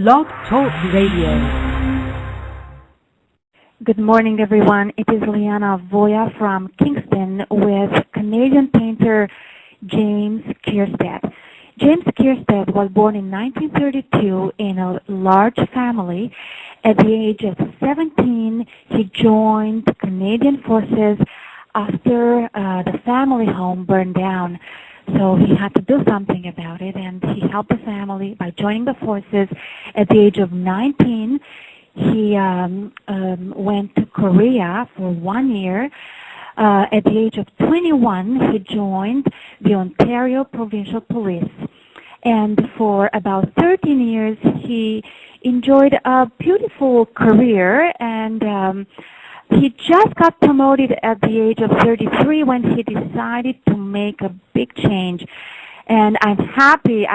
Blog Talk Radio. Good morning, everyone. It is Liana Voya from Kingston with Canadian painter James Keirstead. James Keirstead was born in 1932 in a large family. At the age of 17, he joined the Canadian Forces after the family home burned down. So he had to do something about it, and he helped the family by joining the forces. At the age of 19, he went to Korea for 1 year. At the age of 21, he joined the Ontario Provincial Police. And for about 13 years, he enjoyed a beautiful career, and he just got promoted at the age of 33 when he decided to make a big change. And I'm happy,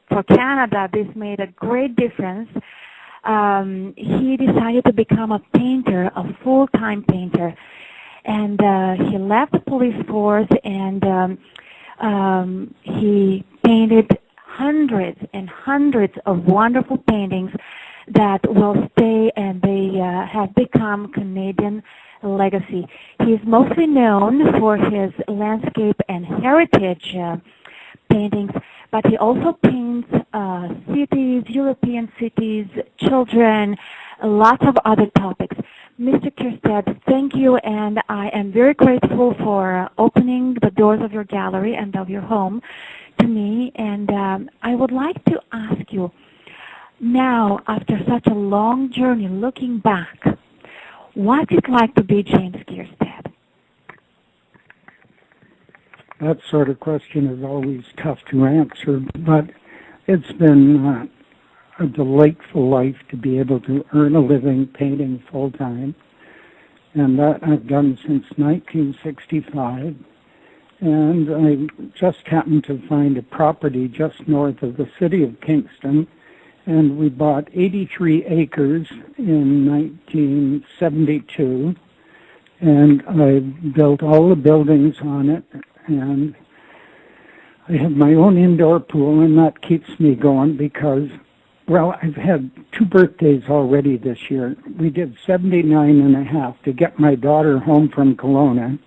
for Canada, this made a great difference. He decided to become a painter, a full-time painter. And he left the police force, and he painted hundreds and hundreds of wonderful paintings that will stay, and they have become Canadian legacy. He's mostly known for his landscape and heritage paintings, but he also paints cities, European cities, children, lots of other topics. Mr. Keirstead, thank you, and I am very grateful for opening the doors of your gallery and of your home to me. And I would like to ask you, now, after such a long journey, looking back, what's it like to be James Keirstead? That sort of question is always tough to answer, but it's been a delightful life to be able to earn a living painting full-time, and that I've done since 1965. And I just happened to find a property just north of the city of Kingston, and we bought 83 acres in 1972, and I built all the buildings on it, and I have my own indoor pool, and that keeps me going because, well, I've had 2 birthdays already this year. We did 79 and a half to get my daughter home from Kelowna,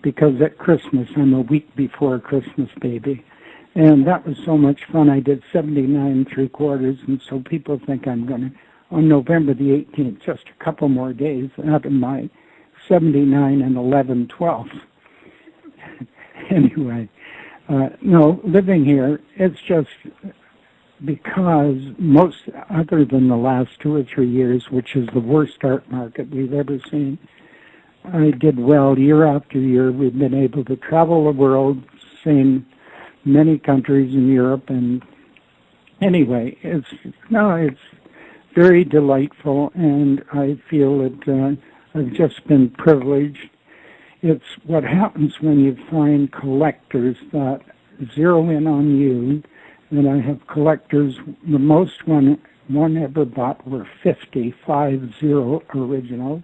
because at Christmas, I'm a week before Christmas baby. And that was so much fun. I did 79 3/4, and so people think I'm going to, on November the 18th, just a couple more days out of my 79 and 11/12. Anyway, no, living here, it's just because most, other than the last 2 or 3 years, which is the worst art market we've ever seen, I did well year after year. We've been able to travel the world, seen many countries in Europe, and anyway, it's very delightful, and I feel that I've just been privileged. It's what happens when you find collectors that zero in on you, and I have collectors. The most one ever bought were 50 originals,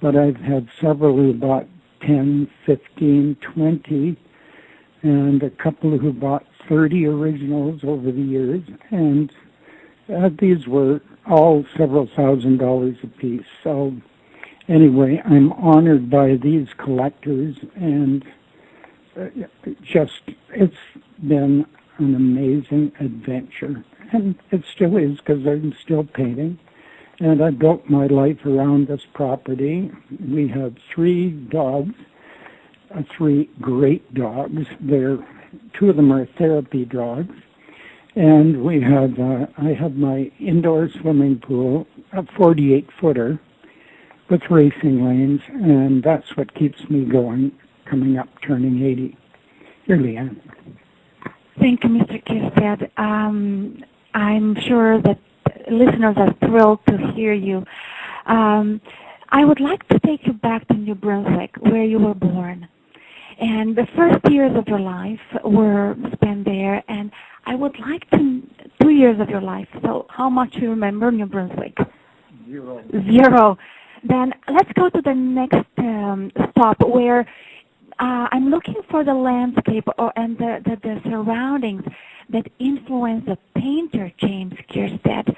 but I've had several who bought 10, 15, 20, and a couple who bought 30 originals over the years, and these were all several $1,000s a piece. So anyway, I'm honored by these collectors, and it's been an amazing adventure, and it still is because I'm still painting, and I built my life around this property. We have 3 dogs. 3 great dogs. 2 of them are therapy dogs, and we have. I have my indoor swimming pool, a 48-footer, with racing lanes, and that's what keeps me going. Coming up, turning 80. Here, Leanne. Thank you, Mr. Keirstead. I'm sure that listeners are thrilled to hear you. I would like to take you back to New Brunswick, where you were born. And the first years of your life were spent there, and I would like 2 years of your life. So how much you remember New Brunswick? 0. Then let's go to the next stop, where I'm looking for the landscape and the surroundings that influenced the painter James Keirstead.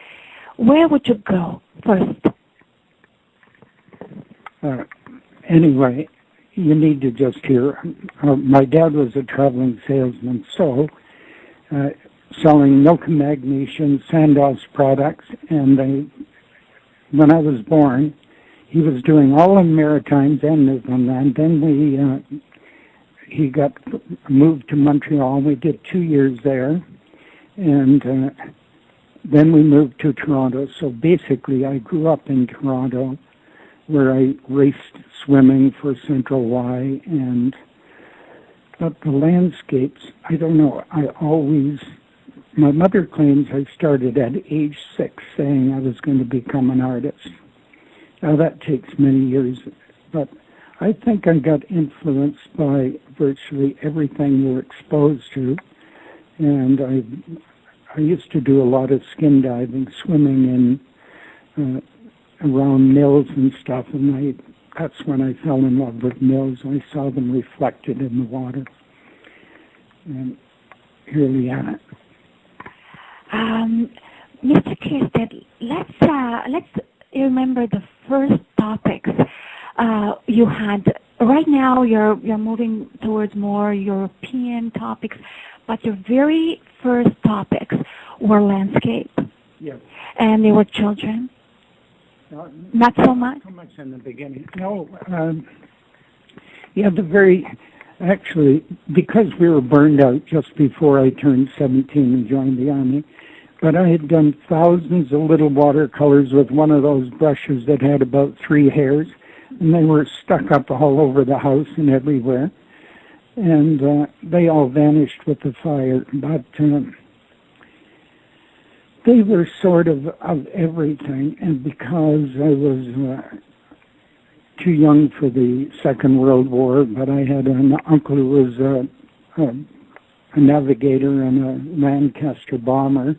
where would you go first? Anyway, you need to just hear. My dad was a traveling salesman, so selling milk and magnesium, Sandoz products, and when I was born, he was doing all in Maritimes and Newfoundland. Then he got moved to Montreal. We did 2 years there, and then we moved to Toronto. So basically, I grew up in Toronto, where I raced swimming for Central Y, but the landscapes, I don't know, my mother claims I started at age 6 saying I was going to become an artist. Now that takes many years, but I think I got influenced by virtually everything you're exposed to, and I used to do a lot of skin diving, swimming in around mills and stuff, and that's when I fell in love with mills. I saw them reflected in the water. And here we are. Mr. Keirstead, let's remember the first topics you had. Right now, you're moving towards more European topics, but your very first topics were landscape. Yes. And they were children. Not so much? Not so much in the beginning. No. Actually, because we were burned out just before I turned 17 and joined the Army, but I had done thousands of little watercolors with one of those brushes that had about 3 hairs, and they were stuck up all over the house and everywhere, and they all vanished with the fire, but they were sort of everything, and because I was too young for the Second World War, but I had an uncle who was a navigator and a Lancaster bomber.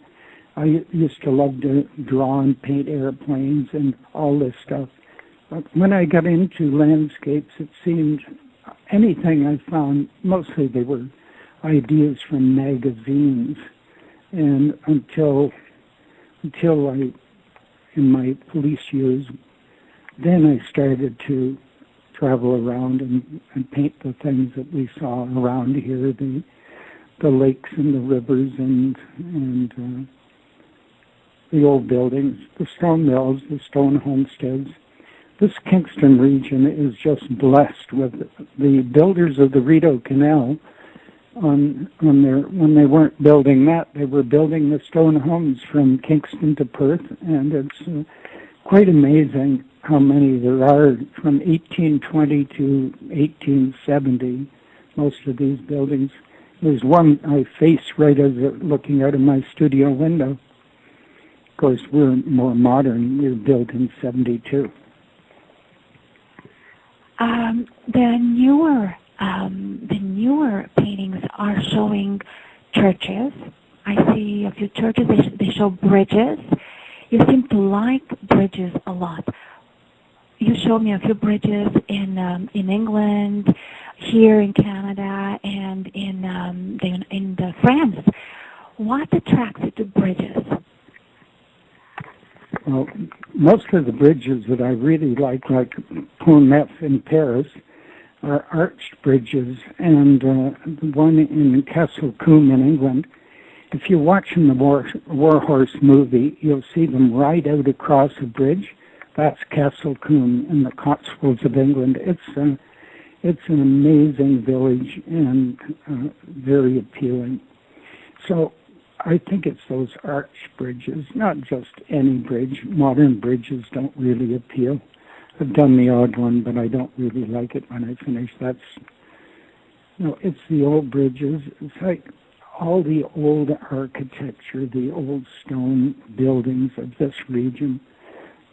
I used to love to draw and paint airplanes and all this stuff. But when I got into landscapes, it seemed anything I found, mostly they were ideas from magazines, and until I, in my police years, then I started to travel around and paint the things that we saw around here, the lakes and the rivers and the old buildings, the stone mills, the stone homesteads. This Kingston region is just blessed with the builders of the Rideau Canal. When they weren't building that, they were building the stone homes from Kingston to Perth, and it's quite amazing how many there are from 1820 to 1870, most of these buildings. There's one I face right as looking out of my studio window. Of course, we're more modern. We were built in 72. The newer paintings are showing churches. I see a few churches. They show bridges. You seem to like bridges a lot. You showed me a few bridges in England, here in Canada, and in France. What attracts you to bridges? Well, most of the bridges that I really like Pont Neuf in Paris, are arched bridges, and the one in Castle Combe in England, if you're watching the War Horse movie, you'll see them ride out across a bridge. That's Castle Combe in the Cotswolds of England. It's an amazing village and very appealing. So I think it's those arch bridges, not just any bridge. Modern bridges don't really appeal. I've done the odd one, but I don't really like it when I finish. It's the old bridges. It's like all the old architecture, the old stone buildings of this region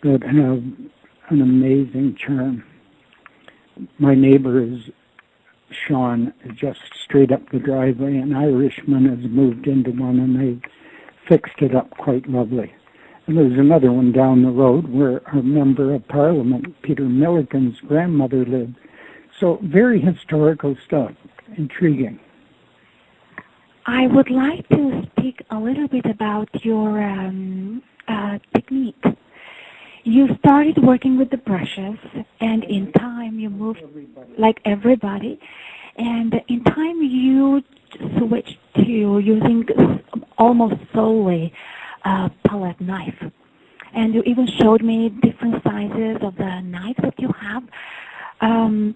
that have an amazing charm. My neighbor is Sean, just straight up the driveway. An Irishman has moved into one, and they fixed it up quite lovely. And there's another one down the road where a member of Parliament, Peter Milliken's grandmother, lived. So very historical stuff, intriguing. I would like to speak a little bit about your technique. You started working with the brushes, and in time you moved like everybody, and in time you switched to using almost solely a palette knife. And you even showed me different sizes of the knife that you have. Can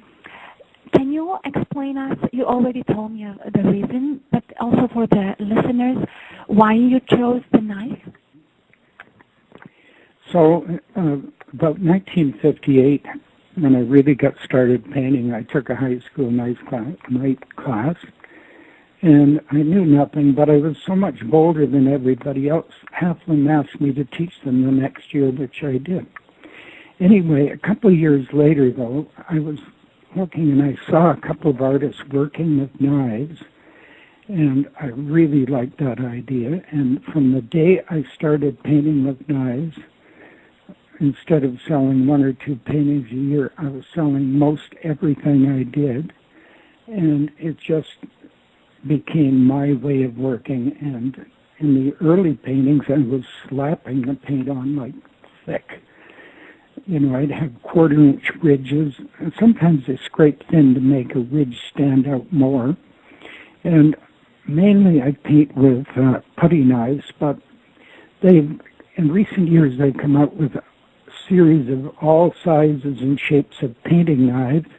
you explain us, you already told me the reason, but also for the listeners, why you chose the knife? So about 1958, when I really got started painting, I took a high school knife class, and I knew nothing, but I was so much bolder than everybody else. Half of them asked me to teach them the next year, which I did. Anyway, a couple of years later, though, I was looking and I saw a couple of artists working with knives, and I really liked that idea. And from the day I started painting with knives, instead of selling one or two paintings a year, I was selling most everything I did, and it just became my way of working. And in the early paintings, I was slapping the paint on like thick. You know, I'd have quarter-inch ridges, and sometimes they scrape thin to make a ridge stand out more. And mainly I paint with putty knives, but in recent years they've come out with a series of all sizes and shapes of painting knives,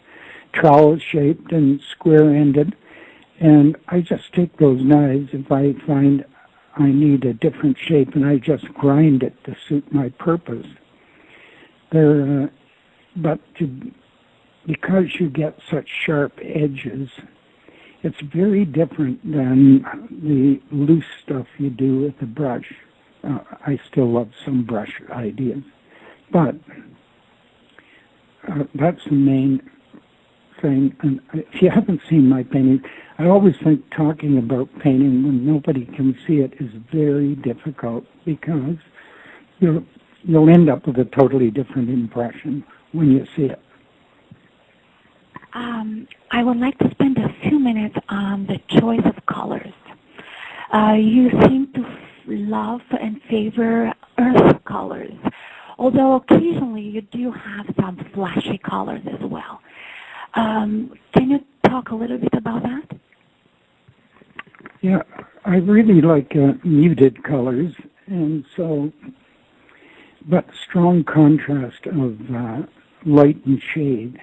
trowel-shaped and square-ended. And I just take those knives if I find I need a different shape, and I just grind it to suit my purpose. Because you get such sharp edges, it's very different than the loose stuff you do with a brush. I still love some brush ideas, but that's the main thing. And if you haven't seen my painting, I always think talking about painting when nobody can see it is very difficult, because you'll end up with a totally different impression when you see it. I would like to spend a few minutes on the choice of colors. You seem to love and favor earth colors, although occasionally you do have some flashy colors as well. Can you talk a little bit about that? Yeah, I really like muted colors, and so, but strong contrast of light and shade,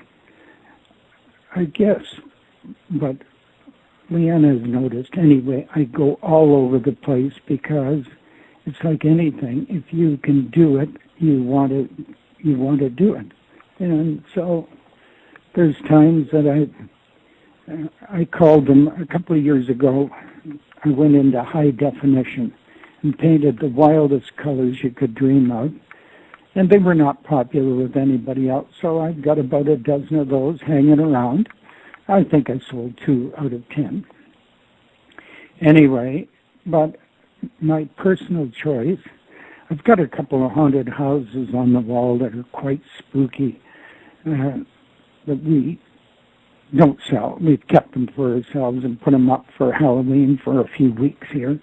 I guess. But Leanna has noticed anyway, I go all over the place, because it's like anything. If you can do it, you want to do it. And so there's times that I called them a couple of years ago. I went into high definition and painted the wildest colors you could dream of. And they were not popular with anybody else, so I've got about a dozen of those hanging around. I think I sold 2 out of 10. Anyway, but my personal choice, I've got a couple of haunted houses on the wall that are quite spooky, that we don't sell. We've kept them for ourselves and put them up for Halloween for a few weeks here.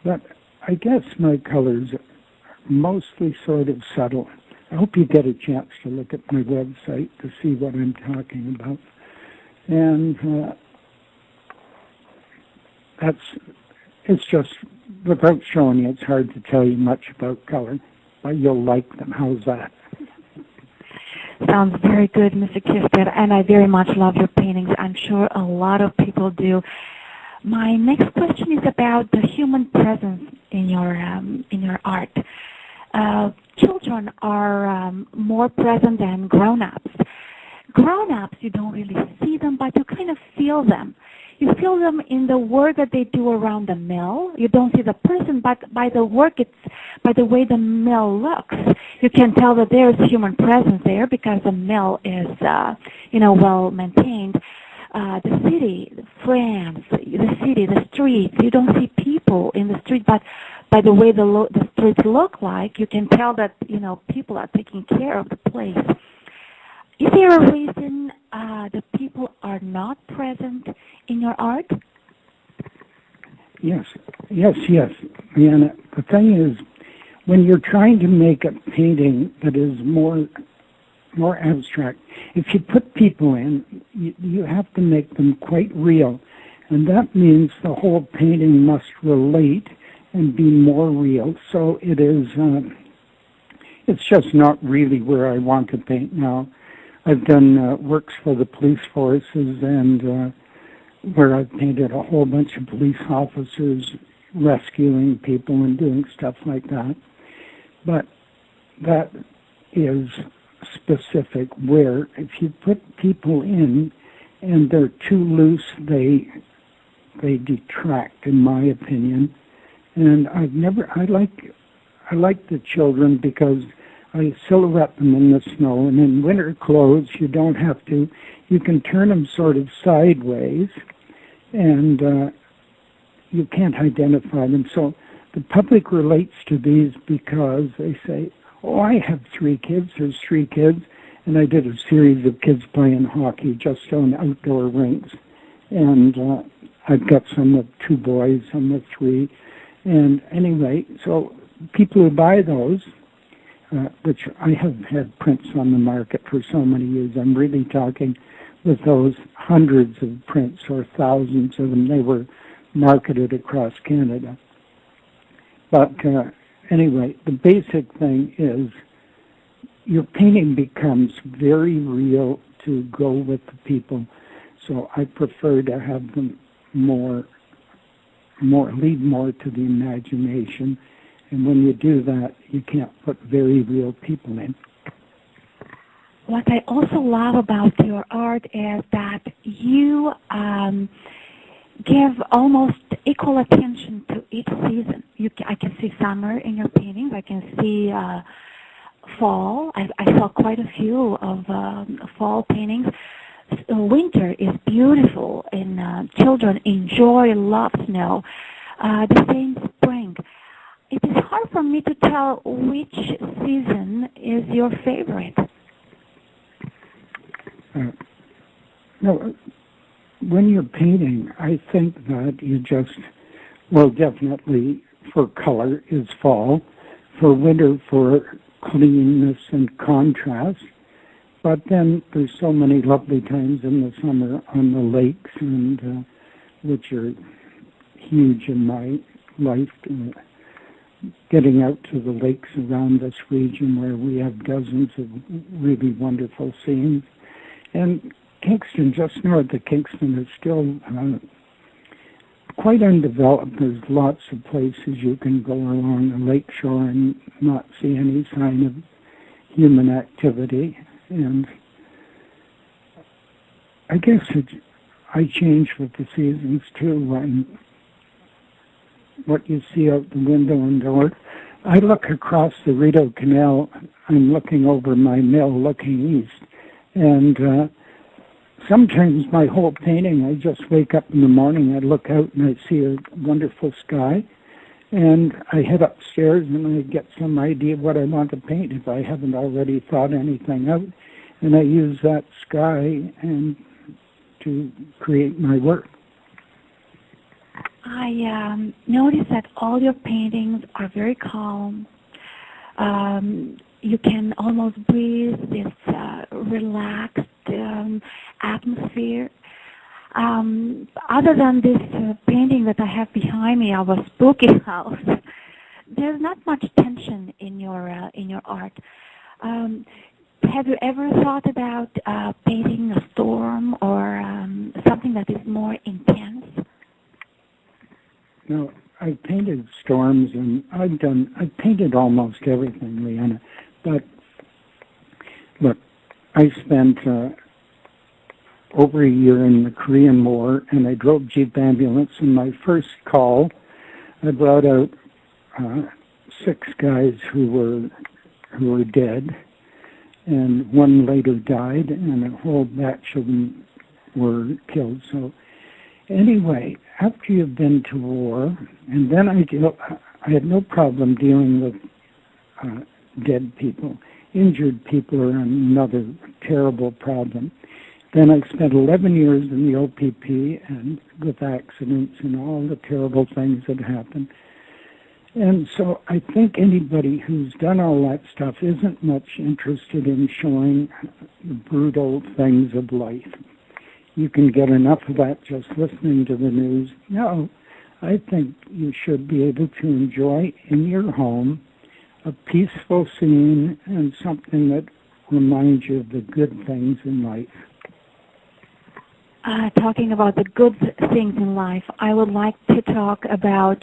But I guess my colors are mostly sort of subtle. I hope you get a chance to look at my website to see what I'm talking about. And it's just, without showing you, it's hard to tell you much about color, but you'll like them. How's that? Sounds very good, Mr. Keirstead, and I very much love your paintings. I'm sure a lot of people do. My next question is about the human presence in your art. Children are more present than grown-ups. Grown-ups, you don't really see them, but you kind of feel them. You feel them in the work that they do around the mill. You don't see the person, but by the work, by the way the mill looks, you can tell that there's human presence there, because the mill is, well maintained. The city, France, the streets, you don't see people in the street, but by the way the streets look like, you can tell that, people are taking care of the place. Is there a reason the people are not present in your art? Yes. And the thing is, when you're trying to make a painting that is more abstract, if you put people in, you have to make them quite real. And that means the whole painting must relate and be more real. So it is, it's just not really where I want to paint now. I've done works for the police forces and where I've painted a whole bunch of police officers rescuing people and doing stuff like that. But that is specific where if you put people in and they're too loose, they detract, in my opinion. And I like the children because I silhouette them in the snow, and in winter clothes you don't have to, you can turn them sort of sideways and you can't identify them. So the public relates to these because they say, oh, I have 3 kids, there's 3 kids, and I did a series of kids playing hockey just on outdoor rinks. And I've got some with 2 boys, some with 3. And anyway, so people who buy those, which I have had prints on the market for so many years, I'm really talking with those hundreds of prints or thousands of them. They were marketed across Canada. But anyway, the basic thing is your painting becomes very real to go with the people. So I prefer to have them lead more to the imagination. And when you do that, you can't put very real people in. What I also love about your art is that you give almost equal attention to each season. I can see summer in your paintings. I can see fall. I saw quite a few of fall paintings. Winter is beautiful, and children enjoy, love snow. The same spring. It is hard for me to tell which season is your favorite. No, when you're painting, I think that you just, well, definitely for color is fall, for winter for cleanness and contrast, but then there's so many lovely times in the summer on the lakes, and which are huge in my life, getting out to the lakes around this region where we have dozens of really wonderful scenes. And Kingston, just north of Kingston, is still quite undeveloped. There's lots of places you can go along the lake shore and not see any sign of human activity. And I guess I change with the seasons too. When what you see out the window and door, I look across the Rideau Canal. I'm looking over my mill, looking east. And sometimes my whole painting, I just wake up in the morning, I look out and I see a wonderful sky, and I head upstairs and I get some idea of what I want to paint if I haven't already thought anything out, and I use that sky and to create my work. I notice that all your paintings are very calm. You can almost breathe this relaxed atmosphere. Other than this painting that I have behind me of a spooky house, there's not much tension in your art. Have you ever thought about painting a storm or something that is more intense? No, I painted storms, and I've painted almost everything, Leanna. But look, I spent over a year in the Korean War, and I drove Jeep ambulance. In my first call, I brought out 6 guys who were dead, and 1 later died, and a whole batch of them were killed. So anyway, after you've been to war, and then I had no problem dealing with dead people. Injured people are another terrible problem. Then I spent 11 years in the OPP and with accidents and all the terrible things that happened. And so I think anybody who's done all that stuff isn't much interested in showing the brutal things of life. You can get enough of that just listening to the news. No, I think you should be able to enjoy in your home a peaceful scene and something that reminds you of the good things in life. Talking about the good things in life, I would like to talk about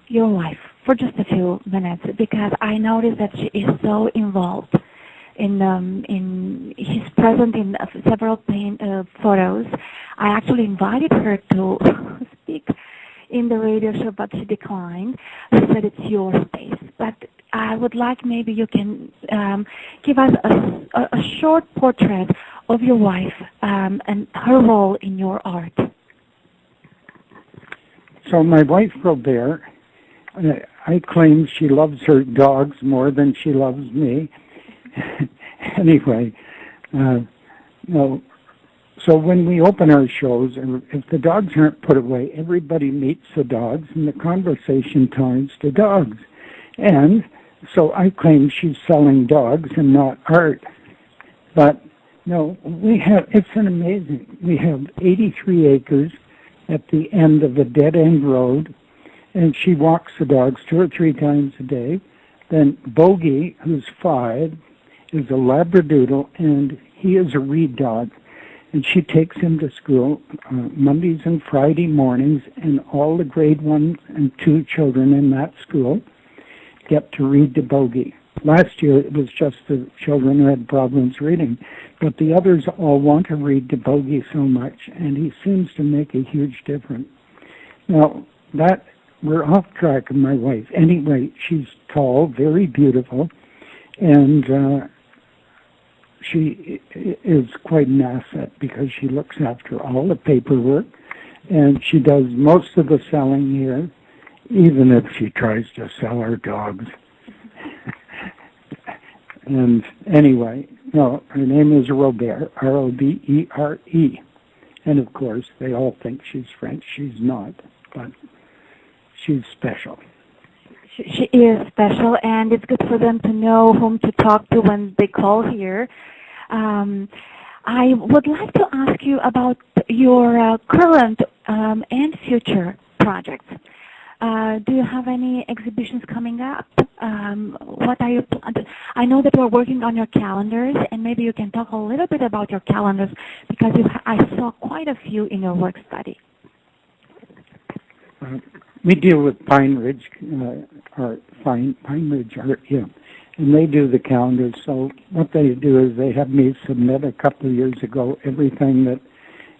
your wife for just a few minutes, because I noticed that she is so involved she's present in several photos. I actually invited her to speak in the radio show, but she declined. She said it's your space. But I would like maybe you can give us a short portrait of your wife and her role in your art. So my wife, Robert, I claim she loves her dogs more than she loves me. Anyway, no. So when we open our shows, if the dogs aren't put away, everybody meets the dogs, and the conversation turns to dogs. And so I claim she's selling dogs and not art. But no, it's an amazing, we have 83 acres at the end of a dead-end road, and she walks the dogs 2 or 3 times a day. Then Bogey, who's 5, is a Labradoodle, and he is a reed dog. And she takes him to school Mondays and Friday mornings, and all the grade 1 and 2 children in that school get to read to Bogey. Last year it was just the children who had problems reading, but the others all want to read to Bogey so much, and he seems to make a huge difference. Now, we're off track of my wife. Anyway, she's tall, very beautiful, and she is quite an asset because she looks after all the paperwork, and she does most of the selling here, even if she tries to sell her dogs. And anyway, no, her name is Robert, R-O-B-E-R-E. And of course, they all think she's French. She's not, but she's special. She is special, and it's good for them to know whom to talk to when they call here. I would like to ask you about your current and future projects. Do you have any exhibitions coming up? What are you? I know that you're working on your calendars, and maybe you can talk a little bit about your calendars, because I saw quite a few in your work study. We deal with Pine Ridge Art, yeah, and they do the calendars. So what they do is they have me submit a couple of years ago everything that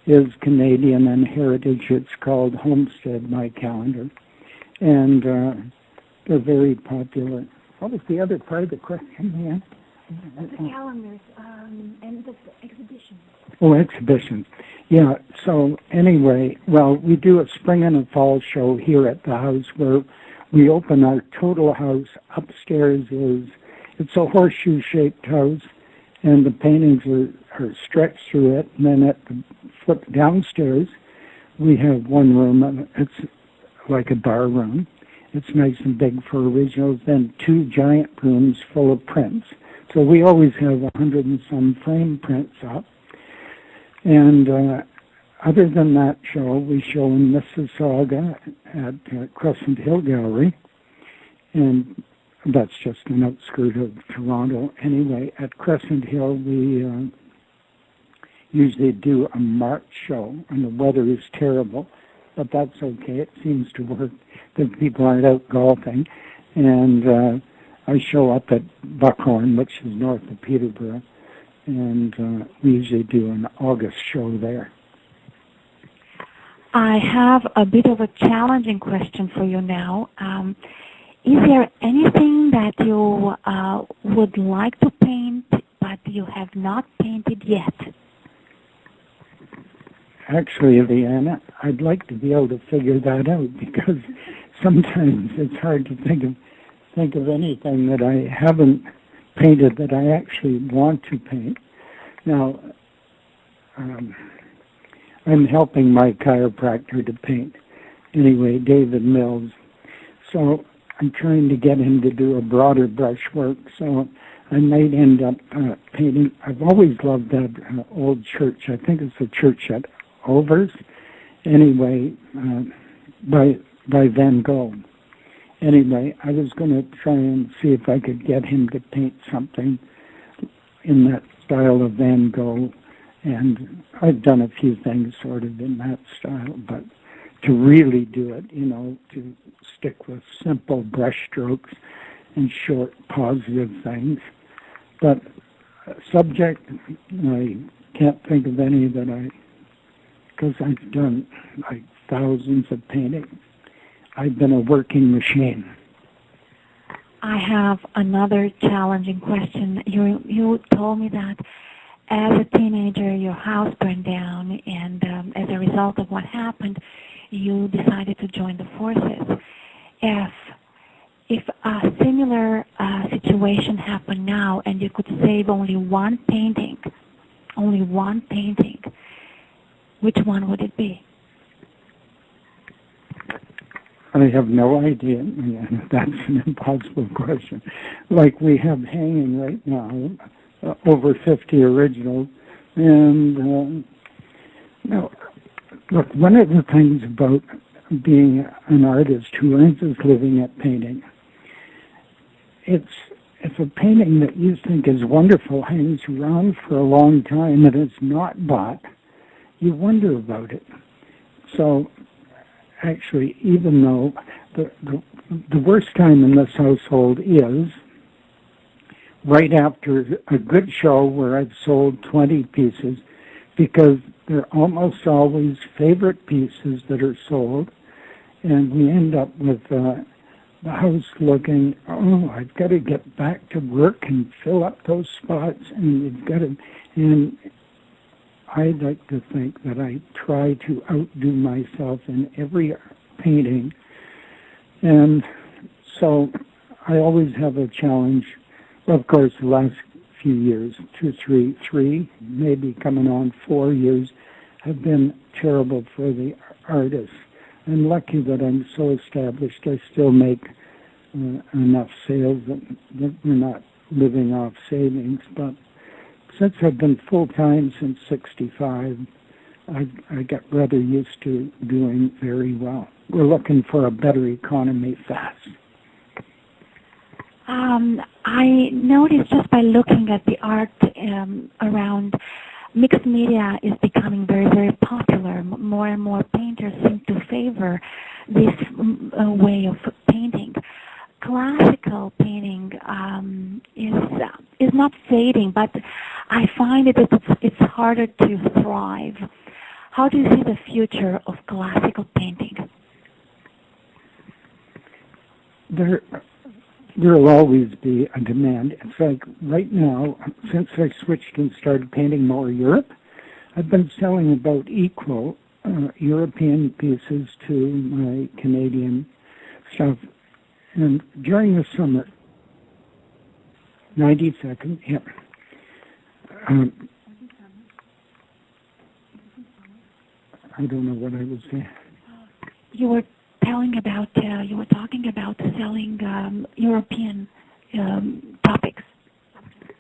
is Canadian and heritage. It's called Homestead, my calendar, and they're very popular. What was the other part of the question, man? The calendars and the exhibitions. Oh, exhibitions. Yeah, so anyway, well, we do a spring and a fall show here at the house where we open our total house. Upstairs it's a horseshoe-shaped house, and the paintings are stretched through it. And then at the foot downstairs, we have one room, and it's like a bar room. It's nice and big for originals. Then 2 giant rooms full of prints. So we always have 100 and some frame prints up. And other than that show, we show in Mississauga at Crescent Hill Gallery. And that's just an outskirt of Toronto. Anyway, at Crescent Hill, we usually do a March show, and the weather is terrible. But that's okay. It seems to work. The people aren't out golfing. And I show up at Buckhorn, which is north of Peterborough, and we usually do an August show there. I have a bit of a challenging question for you now. Is there anything that you would like to paint, but you have not painted yet? Actually, Leanna, I'd like to be able to figure that out, because sometimes it's hard to think of anything that I haven't painted that I actually want to paint. Now, I'm helping my chiropractor to paint. Anyway, David Mills. So I'm trying to get him to do a broader brushwork, so I might end up painting. I've always loved that old church. I think it's a church at Overs. Anyway, by Van Gogh. Anyway, I was going to try and see if I could get him to paint something in that style of Van Gogh. And I've done a few things sort of in that style, but to really do it, to stick with simple brush strokes and short positive things. But subject, I can't think of any that because I've done like thousands of paintings. I've been a working machine. I have another challenging question. You told me that as a teenager, your house burned down, and as a result of what happened, you decided to join the forces. If a similar situation happened now, and you could save only one painting, which one would it be? I have no idea. That's an impossible question. Like we have hanging right now, over 50 originals. And look, one of the things about being an artist who earns his living at painting, if a painting that you think is wonderful hangs around for a long time and it's not bought, you wonder about it. So actually, even though the worst time in this household is right after a good show where I've sold 20 pieces, because they're almost always favorite pieces that are sold, and we end up with the house looking, I've got to get back to work and fill up those spots, and you've got to, and I like to think that I try to outdo myself in every painting, and so I always have a challenge. Well, of course, the last few years, 2, 3, maybe coming on 4 years, have been terrible for the artists. I'm lucky that I'm so established. I still make enough sales that we're not living off savings, but since I've been full-time since 65, I got rather used to doing very well. We're looking for a better economy fast. I noticed just by looking at the art around, mixed media is becoming very, very popular. More and more painters seem to favor this way of painting. Classical painting is not fading, but I find it's harder to thrive. How do you see the future of classical painting? There'll always be a demand. It's like right now, since I switched and started painting more Europe, I've been selling about equal European pieces to my Canadian stuff. And during the summer, 90 seconds, yeah. I don't know what I was saying. You were talking about selling European topics.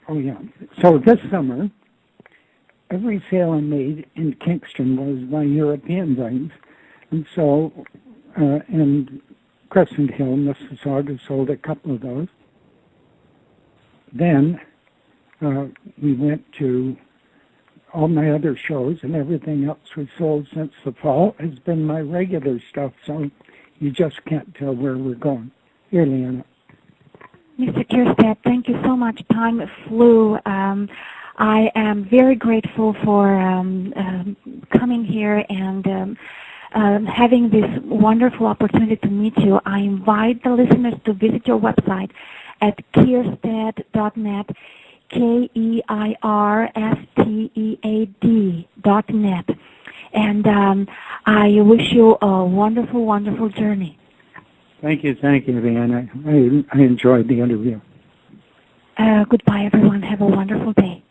Oh, yeah. So this summer, every sale I made in Kingston was my European things. And so, and Crescent Hill, Mississauga, sold a couple of those. Then we went to all my other shows, and everything else we sold since the fall has been my regular stuff, so you just can't tell where we're going. Here, Leanna. Mr. Keirstead, thank you so much. Time flew. I am very grateful for coming here and having this wonderful opportunity to meet you. I invite the listeners to visit your website at keirstead.net, KEIRSTEAD.net. And I wish you a wonderful, wonderful journey. Thank you, Leanna. I enjoyed the interview. Goodbye, everyone. Have a wonderful day.